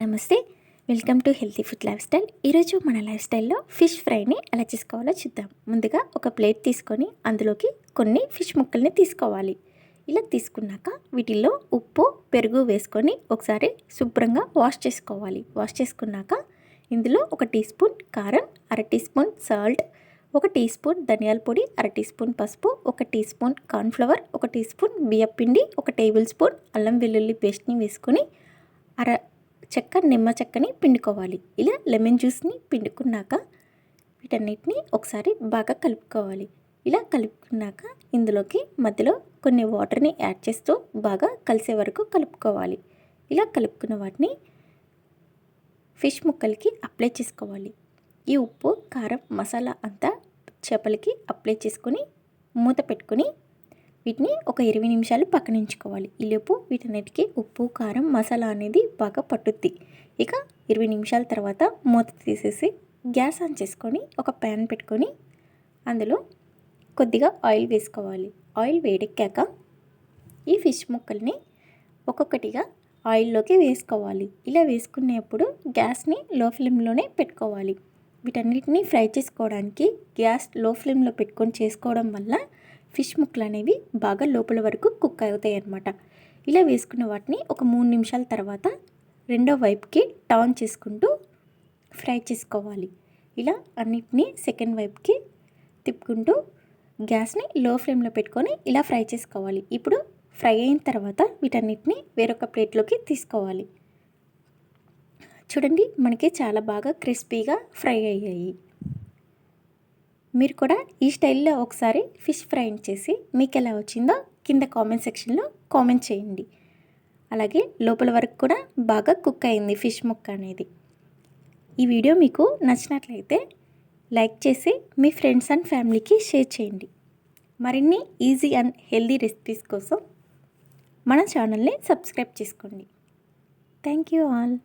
నమస్తే, welcome to healthy food life style. ఈరోజు మన లైఫ్ స్టైల్లో ఫిష్ ఫ్రైని ఎలా చేసుకోవాలో చూద్దాం. ముందుగా ఒక ప్లేట్ తీసుకొని అందులోకి కొన్ని ఫిష్ ముక్కల్ని తీసుకోవాలి. ఇలా తీసుకున్నాక వీటిల్లో ఉప్పు, పెరుగు వేసుకొని ఒకసారి శుభ్రంగా వాష్ చేసుకోవాలి. వాష్ చేసుకున్నాక ఇందులో 1 టీ స్పూన్ కారం, 1/2 teaspoon salt, 1 teaspoon ధనియాల పొడి, 1/2 టీ స్పూన్ పసుపు, 1 teaspoon cornflour, 1 teaspoon బియ్యపిండి, 1 టేబుల్ స్పూన్ అల్లం వెల్లుల్లి పేస్ట్ని వేసుకొని నిమ్మ చెక్కని పిండుకోవాలి. ఇలా లెమన్ జ్యూస్ని పిండుకున్నాక వీటన్నిటిని ఒకసారి బాగా కలుపుకోవాలి. ఇలా కలుపుకున్నాక ఇందులోకి మధ్యలో కొన్ని వాటర్ని యాడ్ చేస్తూ బాగా కలిసే వరకు కలుపుకోవాలి. ఇలా కలుపుకున్న వాటిని ఫిష్ ముక్కలకి అప్లై చేసుకోవాలి. ఈ ఉప్పు, కారం, మసాలా అంతా చేపలకి అప్లై చేసుకొని మూత పెట్టుకొని వీటిని ఒక 20 నిమిషాలు పక్కన ఉంచుకోవాలి. ఈలోపు వీటన్నిటికీ ఉప్పు, కారం, మసాలా అనేది బాగా పట్టుద్ది. ఇక 20 నిమిషాల తర్వాత మూత తీసేసి గ్యాస్ ఆన్ చేసుకొని ఒక ప్యాన్ పెట్టుకొని అందులో కొద్దిగా ఆయిల్ వేసుకోవాలి. ఆయిల్ వేడెక్కాక ఈ ఫిష్ ముక్కల్ని ఒక్కొక్కటిగా ఆయిల్లోకి వేసుకోవాలి. ఇలా వేసుకునేప్పుడు గ్యాస్ని లో ఫ్లేమ్లోనే పెట్టుకోవాలి. వీటన్నిటిని ఫ్రై చేసుకోవడానికి గ్యాస్ లో ఫ్లేమ్లో పెట్టుకొని చేసుకోవడం వల్ల ఫిష్ ముక్కలు అనేవి బాగా లోపల వరకు కుక్ అవుతాయి అన్నమాట. ఇలా వేసుకున్న వాటిని ఒక 3 నిమిషాల తర్వాత రెండో వైపుకి టర్న్ చేసుకుంటూ ఫ్రై చేసుకోవాలి. ఇలా అన్నిటినీ సెకండ్ వైపుకి తిప్పుకుంటూ గ్యాస్ని లో ఫ్లేమ్లో పెట్టుకొని ఇలా ఫ్రై చేసుకోవాలి. ఇప్పుడు ఫ్రై అయిన తర్వాత వీటన్నిటిని వేరొక ప్లేట్లోకి తీసుకోవాలి. చూడండి, మనకి చాలా బాగా క్రిస్పీగా ఫ్రై అయ్యాయి. మీరు కూడా ఈ స్టైల్లో ఒకసారి ఫిష్ ఫ్రై చేసి మీకు ఎలా వచ్చిందో కింద కామెంట్ సెక్షన్లో కామెంట్ చేయండి. అలాగే లోపల వరకు కూడా బాగా కుక్ అయింది ఫిష్ ముక్క అనేది. ఈ వీడియో మీకు నచ్చినట్లయితే లైక్ చేసి మీ ఫ్రెండ్స్ అండ్ ఫ్యామిలీకి షేర్ చేయండి. మరిన్ని ఈజీ అండ్ హెల్దీ రెసిపీస్ కోసం మన ఛానల్ని సబ్స్క్రైబ్ చేసుకోండి. Thank you all.